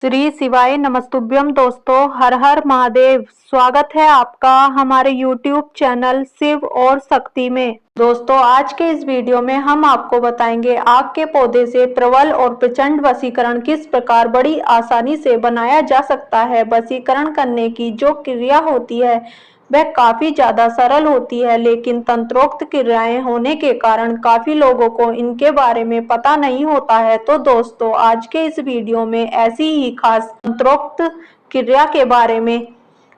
श्री शिवाय नमस्तुभ्यम। दोस्तों, हर हर महादेव। स्वागत है आपका हमारे YouTube चैनल शिव और शक्ति में। दोस्तों, आज के इस वीडियो में हम आपको बताएंगे आग के पौधे से प्रबल और प्रचंड वशीकरण किस प्रकार बड़ी आसानी से बनाया जा सकता है। वशीकरण करने की जो क्रिया होती है वह काफी ज्यादा सरल होती है, लेकिन तंत्रोक्त क्रियाएं होने के कारण काफी लोगों को इनके बारे में पता नहीं होता है। तो दोस्तों, आज के इस वीडियो में ऐसी ही खास तंत्रोक्त क्रिया के बारे में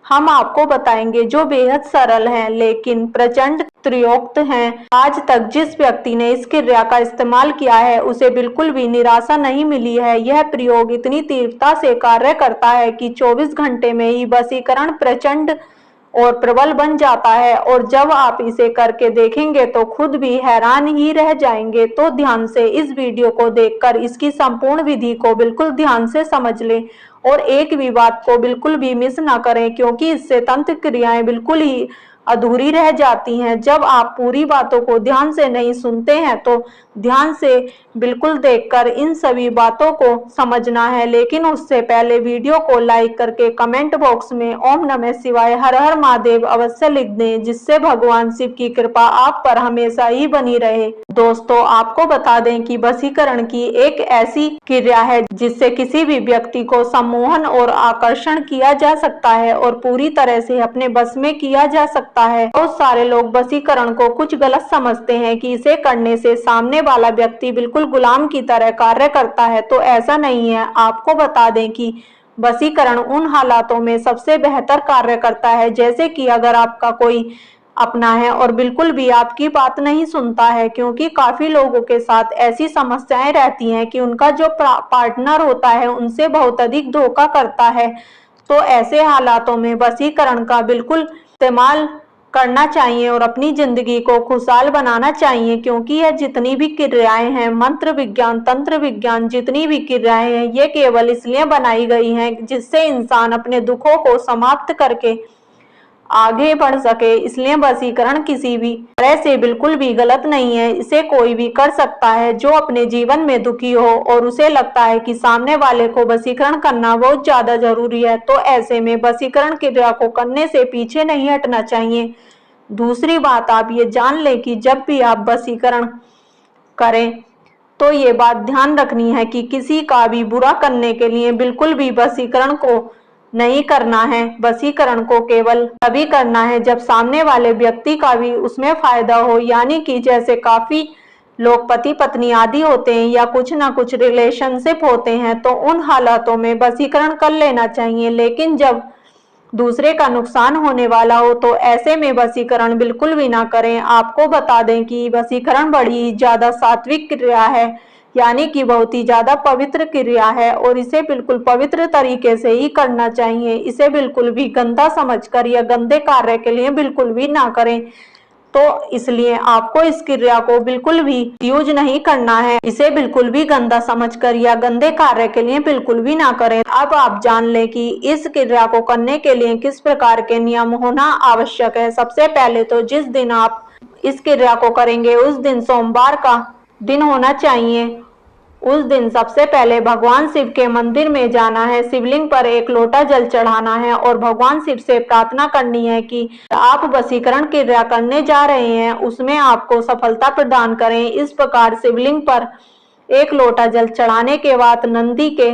हम आपको बताएंगे जो बेहद सरल हैं लेकिन प्रचंड त्रयोक्त हैं। आज तक जिस व्यक्ति ने इस क्रिया का इस्तेमाल किया है उसे बिल्कुल भी निराशा नहीं मिली है। यह प्रयोग इतनी तीव्रता से कार्य करता है कि 24 घंटे में ही वशीकरण प्रचंड और प्रबल बन जाता है, और जब आप इसे करके देखेंगे तो खुद भी हैरान ही रह जाएंगे। तो ध्यान से इस वीडियो को देखकर इसकी संपूर्ण विधि को बिल्कुल ध्यान से समझ लें और एक भी बात को बिल्कुल भी मिस ना करें, क्योंकि इससे तंत्र क्रियाएं बिल्कुल ही अधूरी रह जाती हैं। जब आप पूरी बातों को ध्यान से नहीं सुनते हैं तो ध्यान से बिल्कुल देखकर इन सभी बातों को समझना है, लेकिन उससे पहले वीडियो को लाइक करके कमेंट बॉक्स में ओम नमः शिवाय हर हर महादेव अवश्य लिख दें, जिससे भगवान शिव की कृपा आप पर हमेशा ही बनी रहे। दोस्तों, आपको बता दें कि वशीकरण की एक ऐसी क्रिया है जिससे किसी भी व्यक्ति को सम्मोहन और आकर्षण किया जा सकता है और पूरी तरह से अपने बस में किया जा सकता है। बहुत सारे लोग वशीकरण को कुछ गलत समझते हैं कि इसे करने से सामने वाला व्यक्ति बिल्कुल गुलाम की तरह कार्य करता है, तो ऐसा नहीं है। आपको बता दें कि वशीकरण उन हालातों में सबसे बेहतर कार्य करता है, जैसे कि अगर आपका कोई अपना है और बिल्कुल भी आपकी बात नहीं सुनता है, क्योंकि काफी लोगों के साथ ऐसी समस्याएं रहती हैं कि उनका जो पार्टनर होता है उनसे बहुत अधिक धोखा करता है। तो ऐसे हालातों में वशीकरण का बिल्कुल इस्तेमाल करना चाहिए और अपनी जिंदगी को खुशहाल बनाना चाहिए, क्योंकि यह जितनी भी क्रियाएं हैं, मंत्र विज्ञान, तंत्र विज्ञान, जितनी भी क्रियाएं हैं, ये केवल इसलिए बनाई गई हैं जिससे इंसान अपने दुखों को समाप्त करके आगे बढ़ सके। इसलिए वशीकरण किसी भी तरह से बिल्कुल भी गलत नहीं है। इसे कोई भी कर सकता है जो अपने जीवन में दुखी हो और उसे लगता है कि सामने वाले को वशीकरण करना बहुत ज्यादा जरूरी है। तो ऐसे में वशीकरण क्रिया को करने से पीछे नहीं हटना चाहिए। दूसरी बात, आप ये जान लें कि जब भी आप वशीकरण करें तो ये बात ध्यान रखनी है कि किसी का भी बुरा करने के लिए बिल्कुल भी वशीकरण को नहीं करना है। वशीकरण को केवल तभी करना है जब सामने वाले व्यक्ति का भी उसमें फायदा हो, यानी कि जैसे काफी लोग पति पत्नी आदि होते हैं या कुछ ना कुछ रिलेशनशिप होते हैं, तो उन हालातों में वशीकरण कर लेना चाहिए। लेकिन जब दूसरे का नुकसान होने वाला हो तो ऐसे में वशीकरण बिल्कुल भी ना करें। आपको बता दें कि वशीकरण बड़ी ज्यादा सात्विक क्रिया है, यानी कि बहुत ही ज्यादा पवित्र क्रिया है और इसे बिल्कुल पवित्र तरीके से ही करना चाहिए। इसे बिल्कुल भी गंदा समझकर या गंदे कार्य के लिए बिल्कुल भी ना करें। तो इसलिए आपको इस क्रिया को बिल्कुल भी यूज नहीं करना है। इसे बिल्कुल भी गंदा समझकर या गंदे कार्य के लिए बिल्कुल भी ना करें। अब आप जान लें कि इस क्रिया को करने के लिए किस प्रकार के नियम होना आवश्यक है। सबसे पहले तो जिस दिन आप इस क्रिया को करेंगे उस दिन सोमवार का दिन होना चाहिए। उस दिन सबसे पहले भगवान शिव के मंदिर में जाना है, शिवलिंग पर एक लोटा जल चढ़ाना है और भगवान शिव से प्रार्थना करनी है कि आप वशीकरण क्रिया करने जा रहे हैं उसमें आपको सफलता प्रदान करें। इस प्रकार शिवलिंग पर एक लोटा जल चढ़ाने के बाद नंदी के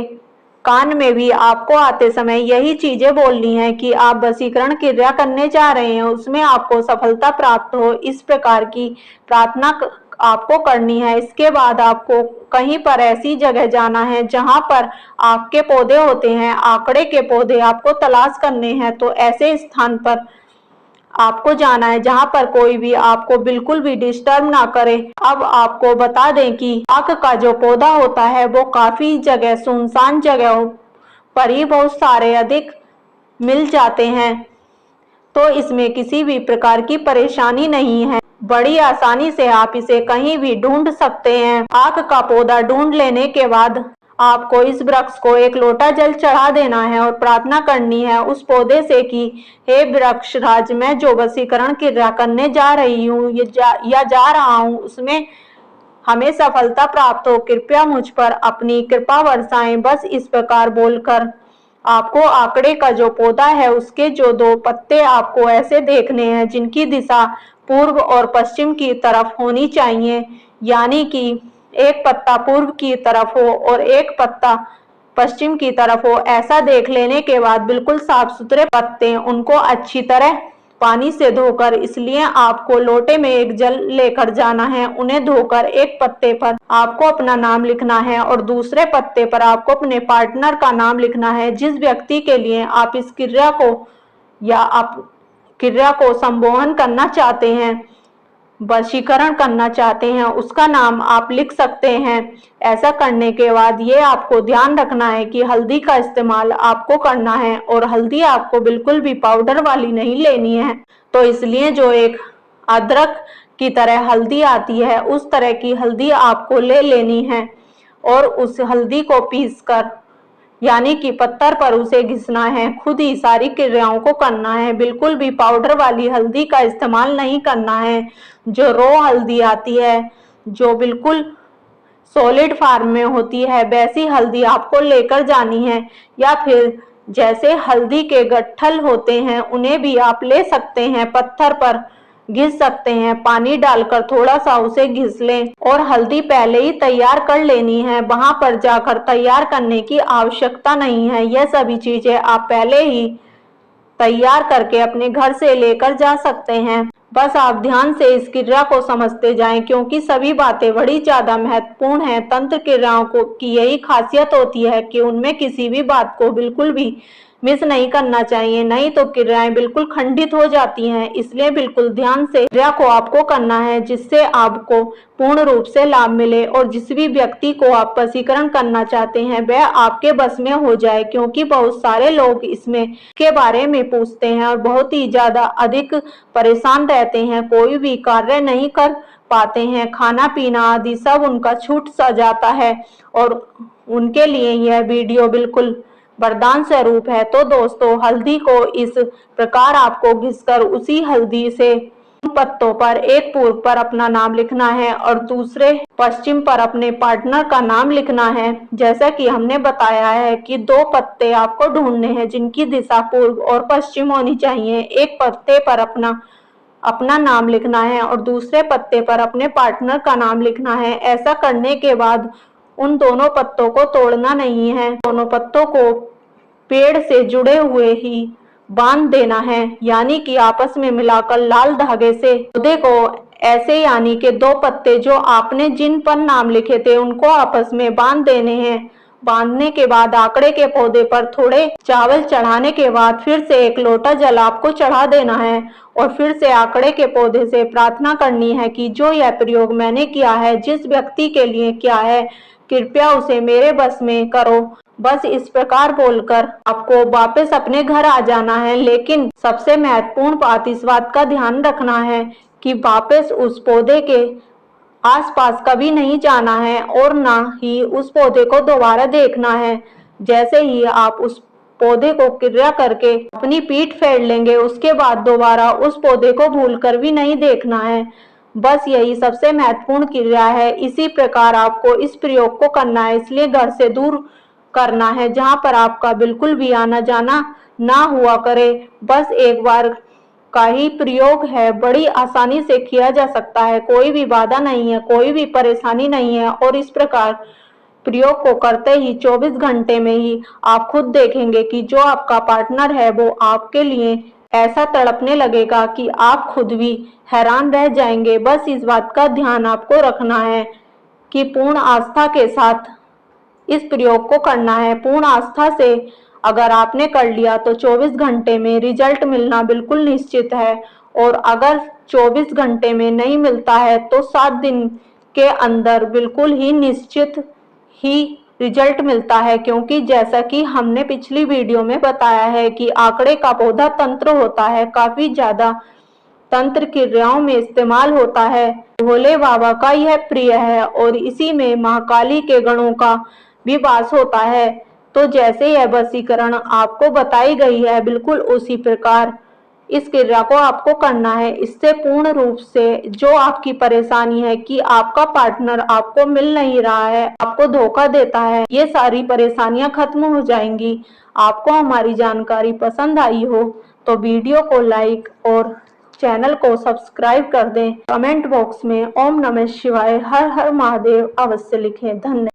कान में भी आपको आते समय यही चीजें बोलनी है कि आप वशीकरण क्रिया करने जा रहे हैं, उसमें आपको सफलता प्राप्त हो। इस प्रकार की प्रार्थना आपको करनी है। इसके बाद आपको कहीं पर ऐसी जगह जाना है जहां पर आक के पौधे होते हैं, आकड़े के पौधे आपको तलाश करने हैं। तो ऐसे स्थान पर आपको जाना है जहां पर कोई भी आपको बिल्कुल भी डिस्टर्ब ना करे। अब आपको बता दें कि आक का जो पौधा होता है वो काफी जगह सुनसान जगहों पर ही बहुत सारे अधिक मिल जाते हैं, तो इसमें किसी भी प्रकार की परेशानी नहीं है। बड़ी आसानी से आप इसे कहीं भी ढूंढ सकते हैं। आक का पौधा ढूंढ लेने के बाद आपको इस वृक्ष को एक लोटा जल चढ़ा देना है और प्रार्थना करनी है उस पौधे से कि हे वृक्ष राज, मैं जो वशीकरण क्रिया करने जा रही हूँ या जा रहा हूँ उसमें हमें सफलता प्राप्त हो, कृपया मुझ पर अपनी कृपा बरसाएं। बस इस प्रकार बोलकर आपको आंकड़े का जो पौधा है उसके जो 2 पत्ते आपको ऐसे देखने हैं जिनकी दिशा पूर्व और पश्चिम की तरफ होनी चाहिए, यानी कि एक पत्ता पूर्व की तरफ हो और एक पत्ता पश्चिम की तरफ हो। ऐसा देख लेने के बाद बिल्कुल साफ सुथरे पत्ते, उनको अच्छी तरह पानी से धोकर, इसलिए आपको लोटे में एक जल लेकर जाना है। उन्हें धोकर एक पत्ते पर आपको अपना नाम लिखना है और दूसरे पत्ते पर आपको अपने पार्टनर का नाम लिखना है। जिस व्यक्ति के लिए आप इस क्रिया को या आप क्रिया को संबोधन करना चाहते हैं, वशीकरण करना चाहते हैं, उसका नाम आप लिख सकते हैं। ऐसा करने के बाद ये आपको ध्यान रखना है कि हल्दी का इस्तेमाल आपको करना है और हल्दी आपको बिल्कुल भी पाउडर वाली नहीं लेनी है। तो इसलिए जो एक अदरक की तरह हल्दी आती है उस तरह की हल्दी आपको ले लेनी है और उस हल्दी को पीसकर, यानी कि पत्थर पर उसे घिसना है। खुद ही सारी क्रियाओं को करना है, बिल्कुल भी पाउडर वाली हल्दी का इस्तेमाल नहीं करना है। जो रॉ हल्दी आती है, जो बिल्कुल सॉलिड फॉर्म में होती है, वैसी हल्दी आपको लेकर जानी है। या फिर जैसे हल्दी के गट्ठल होते हैं उन्हें भी आप ले सकते हैं, पत्थर पर घिस सकते हैं, पानी डालकर थोड़ा सा उसे घिस लें और हल्दी पहले ही तैयार कर लेनी है। वहां पर जाकर तैयार करने की आवश्यकता नहीं है, यह सभी चीजें आप पहले ही तैयार करके अपने घर से लेकर जा सकते हैं। बस आप ध्यान से इस क्रिया को समझते जाएं, क्योंकि सभी बातें बड़ी ज्यादा महत्वपूर्ण हैं। तंत्र क्रियाओं की यही खासियत होती है कि उनमें किसी भी बात को बिल्कुल भी मिस नहीं करना चाहिए, नहीं तो क्रियाएं बिल्कुल खंडित हो जाती हैं। इसलिए बिल्कुल ध्यान से क्रिया को आपको करना है, जिससे आपको पूर्ण रूप से लाभ मिले और जिस भी व्यक्ति को आप वशीकरण करना चाहते हैं वह आपके बस में हो जाए। क्योंकि बहुत सारे लोग इसमें के बारे में पूछते हैं और बहुत ही ज्यादा अधिक परेशान रहते हैं, कोई भी कार्य नहीं कर पाते हैं, खाना पीना आदि सब उनका छूट सा जाता है और उनके लिए यह वीडियो बिल्कुल वरदान स्वरूप है। तो दोस्तों, हल्दी को इस प्रकार आपको घिसकर उसी हल्दी से पत्तों पर एक पूर्व पर अपना नाम लिखना है और दूसरे पश्चिम पर अपने पार्टनर का नाम लिखना है। जैसा कि हमने बताया है कि 2 पत्ते आपको ढूंढने हैं जिनकी दिशा पूर्व और पश्चिम होनी चाहिए। एक पत्ते पर अपना नाम लिखना है और दूसरे पत्ते पर अपने पार्टनर का नाम लिखना है। ऐसा करने के बाद उन दोनों पत्तों को तोड़ना नहीं है, दोनों पत्तों को पेड़ से जुड़े हुए ही बांध देना है, यानी कि आपस में मिलाकर लाल धागे से पौधे को ऐसे, यानी कि 2 पत्ते जो आपने जिन पर नाम लिखे थे उनको आपस में बांध देने हैं। बांधने के बाद आंकड़े के पौधे पर थोड़े चावल चढ़ाने के बाद फिर से 1 लोटा जल आपको चढ़ा देना है और फिर से आंकड़े के पौधे से प्रार्थना करनी है कि जो यह प्रयोग मैंने किया है, जिस व्यक्ति के लिए किया है, कृपया उसे मेरे बस में करो। बस इस प्रकार बोलकर आपको वापस अपने घर आ जाना है। लेकिन सबसे महत्वपूर्ण बात, इस बात का ध्यान रखना है कि वापस उस पौधे के आसपास कभी नहीं जाना है और ना ही उस पौधे को दोबारा देखना है। जैसे ही आप उस पौधे को क्रिया करके अपनी पीठ फेर लेंगे, उसके बाद दोबारा उस पौधे को भूलकर भी नहीं देखना है। बस यही सबसे महत्वपूर्ण क्रिया है। इसी प्रकार आपको इस प्रयोग को करना है, इसलिए घर से दूर करना है जहां पर आपका बिल्कुल भी आना जाना ना हुआ करे। बस एक बार का ही प्रयोग है, बड़ी आसानी से किया जा सकता है, कोई भी बाधा नहीं है, कोई भी परेशानी नहीं है। और इस प्रकार प्रयोग को करते ही 24 घंटे में ही आप खुद देखेंगे कि जो आपका पार्टनर है वो आपके लिए ऐसा तड़पने लगेगा कि आप खुद भी हैरान रह जाएंगे। बस इस बात का ध्यान आपको रखना है कि पूर्ण आस्था के साथ इस प्रयोग को करना है। पूर्ण आस्था से अगर आपने कर लिया तो 24 घंटे में रिजल्ट मिलना बिल्कुल निश्चित है, और अगर 24 घंटे में नहीं मिलता है तो 7 दिन के अंदर बिल्कुल ही निश्चित ही रिजल्ट मिलता है। क्योंकि जैसा कि हमने पिछली वीडियो में बताया है कि आंकड़े का पौधा तंत्र होता है, काफी ज्यादा तंत्र क्रियाओं में इस्तेमाल होता है। भोले बाबा का यह प्रिय है और इसी में महाकाली के गणों का भी वास होता है। तो जैसे यह वशीकरण आपको बताई गई है बिल्कुल उसी प्रकार इस क्रिया को आपको करना है। इससे पूर्ण रूप से जो आपकी परेशानी है कि आपका पार्टनर आपको मिल नहीं रहा है, आपको धोखा देता है, ये सारी परेशानियां खत्म हो जाएंगी। आपको हमारी जानकारी पसंद आई हो तो वीडियो को लाइक और चैनल को सब्सक्राइब कर दें। कमेंट बॉक्स में ओम नमः शिवाय हर हर महादेव अवश्य लिखें। धन्यवाद।